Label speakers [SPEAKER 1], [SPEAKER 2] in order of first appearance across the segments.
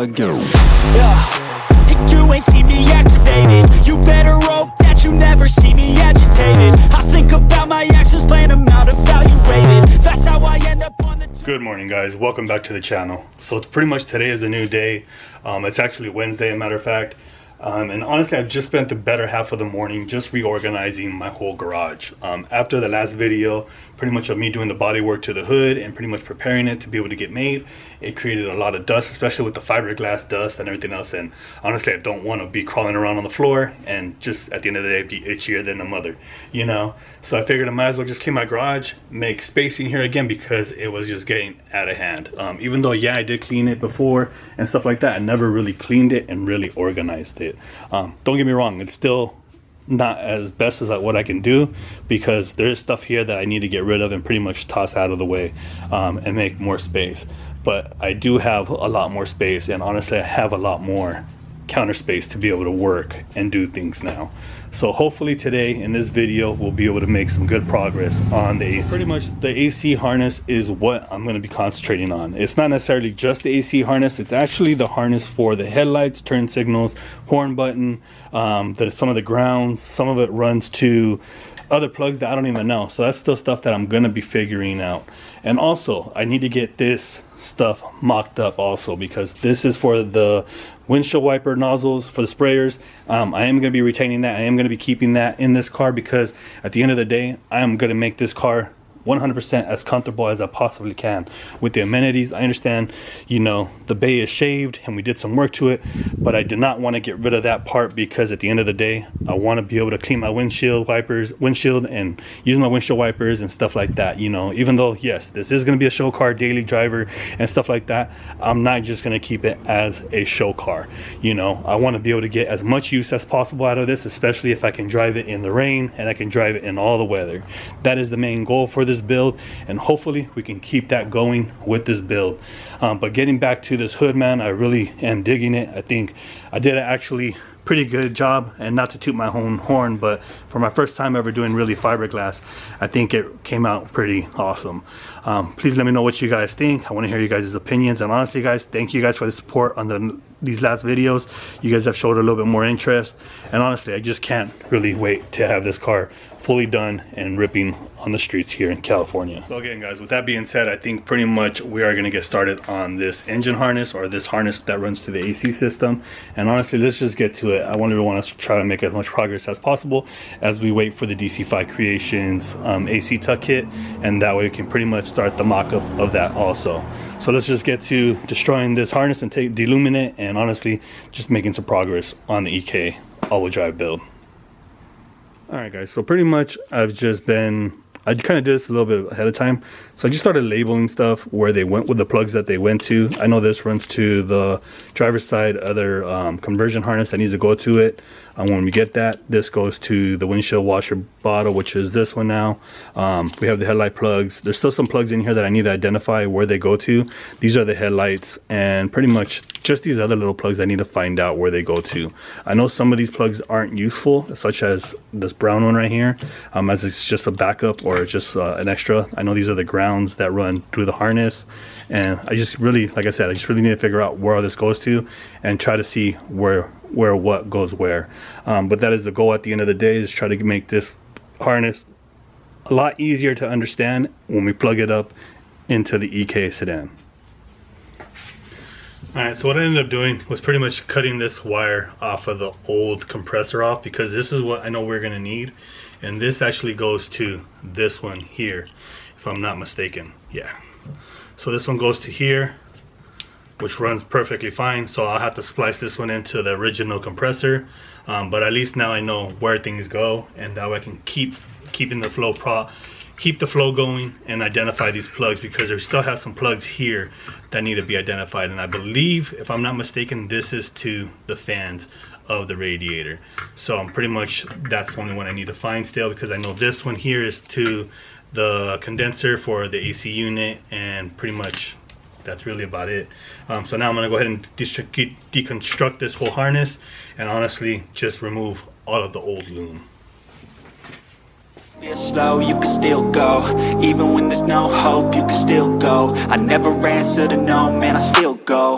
[SPEAKER 1] go. Yeah, you ain't see me activated. You better hope that you never see me agitated. I think about my actions, plan them out, evaluated. That's how I end up on the
[SPEAKER 2] Good morning, guys. Welcome back to the channel. So it's pretty much today is a new day. It's actually Wednesday, as a matter of fact. And honestly, I've just spent the better half of the morning just reorganizing my whole garage. After the last video, pretty much of me doing the body work to the hood and pretty much preparing it to be able to get made, it created a lot of dust, especially with the fiberglass dust and everything else. And honestly, I don't want to be crawling around on the floor and just at the end of the day be itchier than a mother, you know. So I figured I might as well just clean my garage, make space in here again, because it was just getting out of hand. Even though, yeah, I did clean it before and stuff like that, I never really cleaned it and really organized it. Don't get me wrong, it's still not as best as what I can do, because there's stuff here that I need to get rid of and pretty much toss out of the way and make more space. But I do have a lot more space, and honestly I have a lot more counter space to be able to work and do things now. So hopefully today in this video we'll be able to make some good progress on the AC. Pretty much the AC harness is what I'm going to be concentrating on. It's not necessarily just the AC harness, it's actually the harness for the headlights, turn signals, horn button, some of the grounds. Some of it runs to other plugs that I don't even know. So that's still stuff that I'm going to be figuring out. And also I need to get this stuff mocked up also, because this is for the windshield wiper nozzles for the sprayers. I am going to be retaining that. I am going to be keeping that in this car, because at the end of the day I am going to make this car 100% as comfortable as I possibly can with the amenities. I understand, you know, the bay is shaved and we did some work to it, but I did not want to get rid of that part, because at the end of the day I want to be able to clean my windshield and use my windshield wipers and stuff like that. You know, even though yes, this is going to be a show car, daily driver and stuff like that, I'm not just going to keep it as a show car. You know, I want to be able to get as much use as possible out of this, especially if I can drive it in the rain and I can drive it in all the weather. That is the main goal for this build, and hopefully we can keep that going with this build. But getting back to this hood, man, I really am digging it. I think I did actually pretty good job, and not to toot my own horn, but for my first time ever doing really fiberglass, I think it came out pretty awesome. Please let me know what you guys think. I want to hear you guys' opinions, and honestly guys, thank you guys for the support on these last videos. You guys have showed a little bit more interest, and honestly I just can't really wait to have this car fully done and ripping on the streets here in California. So again guys, with that being said, I think pretty much we are going to get started on this engine harness, or this harness that runs to the AC system. And honestly, let's just get to it. I want to try to make as much progress as possible as we wait for the DC5CREATIONS AC tuck kit, and that way we can pretty much start the mock-up of that also. So let's just get to destroying this harness and deluming it, and honestly just making some progress on the EK all-wheel drive build. Alright guys, so pretty much I kind of did this a little bit ahead of time. So I just started labeling stuff where they went with the plugs that they went to. I know this runs to the driver's side other conversion harness that needs to go to it. When we get that, this goes to the windshield washer bottle, which is this one now. We have the headlight plugs. There's still some plugs in here that I need to identify where they go to. These are the headlights, and pretty much just these other little plugs I need to find out where they go to. I know some of these plugs aren't useful, such as this brown one right here, as it's just a backup or just an extra. I know these are the grounds that run through the harness, and I just really, like I said, I just really need to figure out where all this goes to and try to see where what goes where. But that is the goal at the end of the day, is try to make this harness a lot easier to understand when we plug it up into the EK sedan. Alright, so what I ended up doing was pretty much cutting this wire off of the old compressor off, because this is what I know we're going to need, and this actually goes to this one here, if I'm not mistaken. Yeah, so this one goes to here, which runs perfectly fine. So I'll have to splice this one into the original compressor, but at least now I know where things go, and that way I can keep the flow going and identify these plugs, because we still have some plugs here that need to be identified. And I believe, if I'm not mistaken, this is to the fans of the radiator. So I'm pretty much, that's the only one I need to find still, because I know this one here is to the condenser for the AC unit, and pretty much that's really about it. So now I'm going to go ahead and deconstruct this whole harness, and honestly just remove all of the old loom.
[SPEAKER 3] Feel slow, you can still go. Even when there's no hope, you can still go. I never answer to no, man, I still go.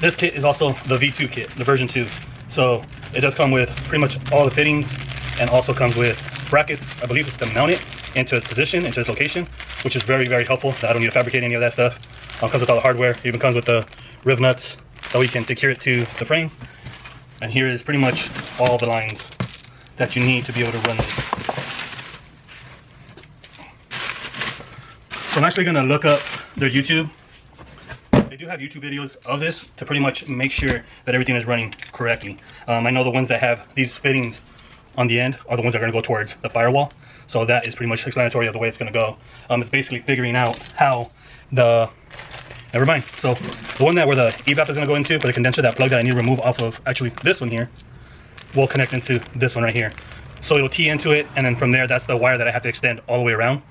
[SPEAKER 2] This kit is also the V2 kit, the version 2. So it does come with pretty much all the fittings, and also comes with brackets. I believe it's to mount it into its position, into its location, which is very, very helpful. I don't need to fabricate any of that stuff. Comes with all the hardware. It even comes with the riv nuts that we can secure it to the frame. And here is pretty much all the lines that you need to be able to run this. So I'm actually gonna look up their YouTube. They do have YouTube videos of this to pretty much make sure that everything is running correctly. I know the ones that have these fittings on the end are the ones that are gonna go towards the firewall. So that is pretty much explanatory of the way it's gonna go. It's basically figuring out how the, never mind. So the one that where the evap is gonna go into, for the condenser, that plug that I need to remove off of, actually this one here, will connect into this one right here. So it'll tee into it, and then from there, that's the wire that I have to extend all the way around,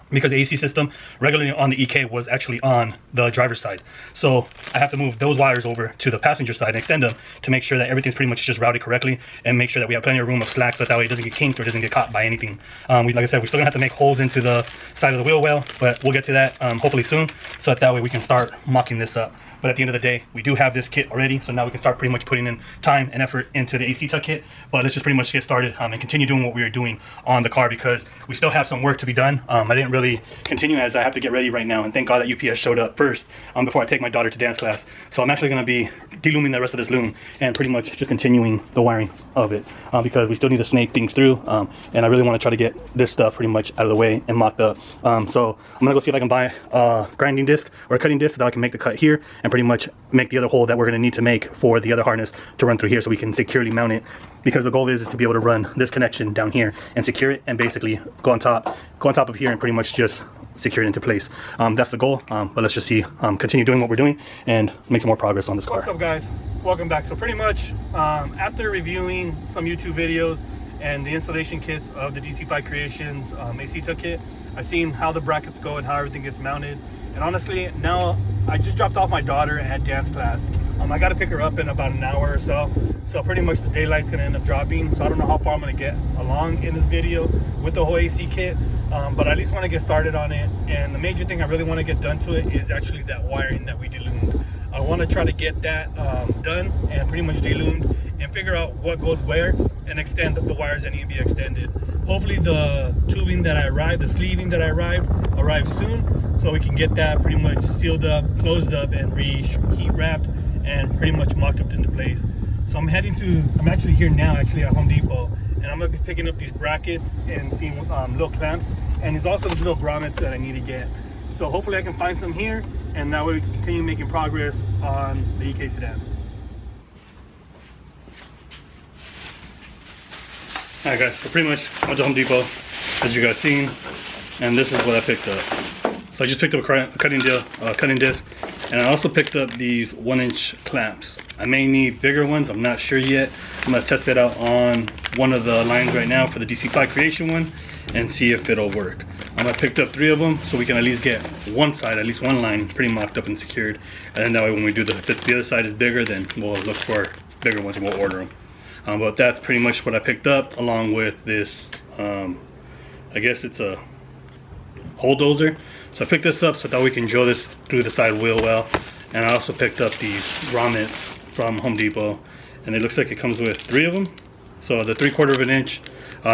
[SPEAKER 2] because the AC system regularly on the EK was actually on the driver's side. So I have to move those wires over to the passenger side and extend them to make sure that everything's pretty much just routed correctly, and make sure that we have plenty of room of slack so that way it doesn't get kinked or doesn't get caught by anything. Like I said, we're still gonna have to make holes into the side of the wheel well, but we'll get to that hopefully soon, so that way we can start mocking this up. But at the end of the day, we do have this kit already, so now we can start pretty much putting in time and effort into the AC tuck kit. But let's just pretty much get started and continue doing what we are doing on the car, because we still have some work to be done. I didn't really continue as I have to get ready right now, and thank God that UPS showed up first before I take my daughter to dance class. So I'm actually going to be delooming the rest of this loom and pretty much just continuing the wiring of it, because we still need to snake things through, and I really want to try to get this stuff pretty much out of the way and mocked up. So I'm going to go see if I can buy a grinding disc or a cutting disc so that I can make the cut here and pretty much make the other hole that we're going to need to make for the other harness to run through here, so we can securely mount it, because the goal is to be able to run this connection down here and secure it, and basically go on top of here and pretty much just secure it into place. That's the goal. But let's just see, continue doing what we're doing and make some more progress on this car.
[SPEAKER 4] What's up, guys? Welcome back. So pretty much after reviewing some YouTube videos and the installation kits of the DC5CREATIONS AC tuck kit, I've seen how the brackets go and how everything gets mounted. And honestly, now I just dropped off my daughter at dance class. I got to pick her up in about an hour or so. So pretty much the daylight's going to end up dropping. So I don't know how far I'm going to get along in this video with the whole AC kit. But I at least want to get started on it. And the major thing I really want to get done to it is actually that wiring that we deloomed. I want to try to get that done and pretty much deloomed, and figure out what goes where and extend the wires that need to be extended. Hopefully the tubing that I arrived, the sleeving that I arrives soon, so we can get that pretty much sealed up, closed up, and heat wrapped and pretty much mocked up into place. So I'm actually here now at Home Depot, and I'm gonna be picking up these brackets and seeing little clamps, and there's also these little grommets that I need to get. So hopefully I can find some here, and that way we can continue making progress on the EK Sedan.
[SPEAKER 2] Alright guys, so pretty much went to Home Depot, as you guys seen, and this is what I picked up. So I just picked up a cutting disc, and I also picked up these 1-inch clamps. I may need bigger ones, I'm not sure yet. I'm going to test it out on one of the lines right now for the DC5CREATION one, and see if it'll work. I picked up 3 of them, so we can at least get one side, at least one line, pretty mocked up and secured. And then that way when we do if the other side is bigger, then we'll look for bigger ones and we'll order them. But that's pretty much what I picked up, along with this, I guess it's a hole dozer. So I picked this up so that we can drill this through the side wheel well. And I also picked up these grommets from Home Depot, and it looks like it comes with 3 of them. So the 3/4 inch,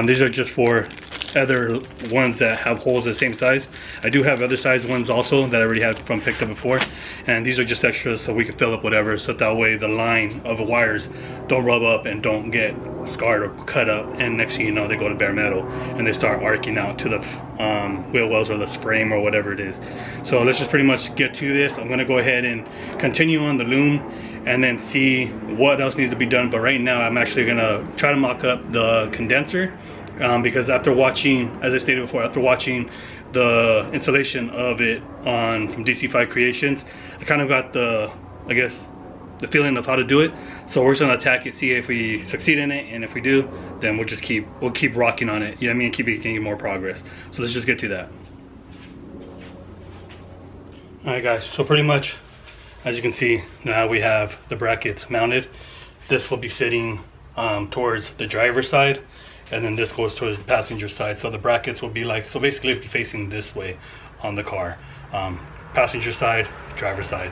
[SPEAKER 2] these are just for other ones that have holes the same size. I do have other size ones also that I already had from picked up before, and these are just extras so we can fill up whatever, so that way the line of the wires don't rub up and don't get scarred or cut up, and next thing you know they go to bare metal and they start arcing out to the wheel wells or the frame or whatever it is. So let's just pretty much get to this. I'm going to go ahead and continue on the loom and then see what else needs to be done. But right now I'm actually going to try to mock up the condenser, because after watching, as I stated before, after watching the installation of it from DC5CREATIONS, I kind of got the feeling of how to do it. So we're just gonna attack it, see if we succeed in it, and if we do, then we'll keep rocking on it. You know what I mean? Keep making more progress. So let's just get to that. All right, guys. So pretty much, as you can see, now we have the brackets mounted. This will be sitting towards the driver's side, and then this goes towards the passenger side. So the brackets will be basically it'll be facing this way on the car. Passenger side, driver's side.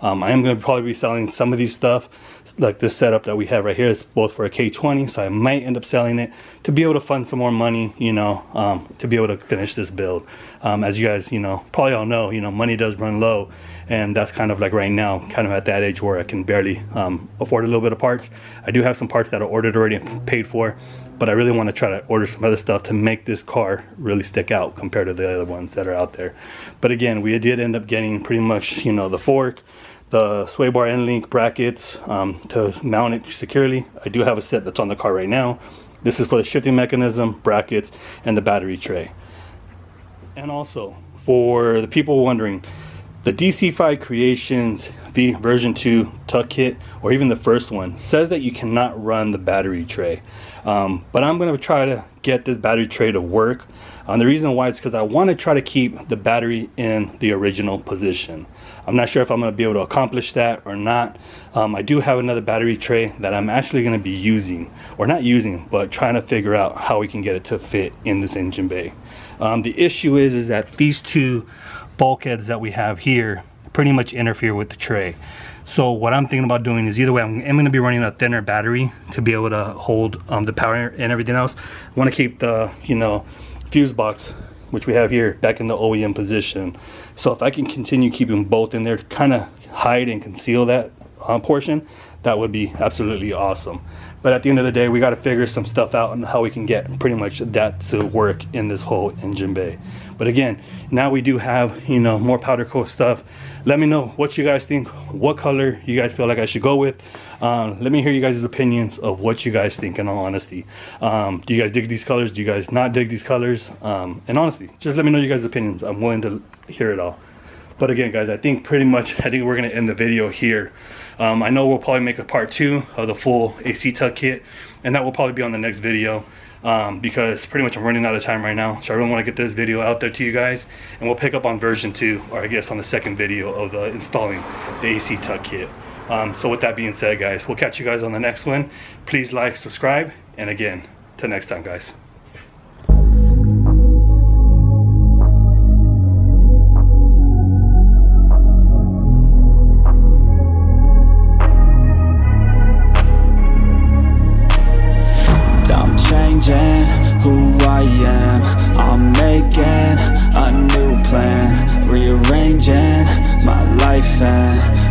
[SPEAKER 2] I am going to probably be selling some of these stuff, like this setup that we have right here. It's both for a K20, so I might end up selling it to be able to fund some more money, you know, to be able to finish this build. As you guys, you know, probably all know, you know, money does run low, and that's kind of like right now, kind of at that age where I can barely afford a little bit of parts. I do have some parts that are ordered already and paid for, but I really want to try to order some other stuff to make this car really stick out compared to the other ones that are out there. But again, we did end up getting pretty much, you know, the fork, the sway bar end link brackets to mount it securely. I do have a set that's on the car right now. This is for the shifting mechanism, brackets, and the battery tray. And also, for the people wondering, the DC5 Creations version 2 tuck kit, or even the first one, says that you cannot run the battery tray. But I'm going to try to get this battery tray to work. The reason why is because I want to try to keep the battery in the original position. I'm not sure if I'm going to be able to accomplish that or not. I do have another battery tray that I'm actually going to be using, or not using, but trying to figure out how we can get it to fit in this engine bay. The issue is that these two bulkheads that we have here pretty much interfere with the tray. So what I'm thinking about doing is, either way, I'm going to be running a thinner battery to be able to hold the power and everything else. I want to keep the, you know, fuse box, which we have here, back in the OEM position. So if I can continue keeping both in there to kind of hide and conceal that portion, that would be absolutely awesome. But at the end of the day, we got to figure some stuff out on how we can get pretty much that to work in this whole engine bay. But again, now we do have, you know, more powder coat stuff. Let me know what you guys think, what color you guys feel like I should go with. Let me hear you guys' opinions of what you guys think, in all honesty. Do you guys dig these colors? Do you guys not dig these colors? And honestly, just let me know you guys' opinions. I'm willing to hear it all. But again, guys, I think we're going to end the video here. I know we'll probably make a part 2 of the full AC tuck kit, and that will probably be on the next video, because pretty much I'm running out of time right now. So I really want to get this video out there to you guys, and we'll pick up on version 2, or I guess on the second video of installing the AC tuck kit. So with that being said, guys, we'll catch you guys on the next one. Please like, subscribe, and again, till next time, guys.
[SPEAKER 3] Who I am, I'm making a new plan, rearranging my life and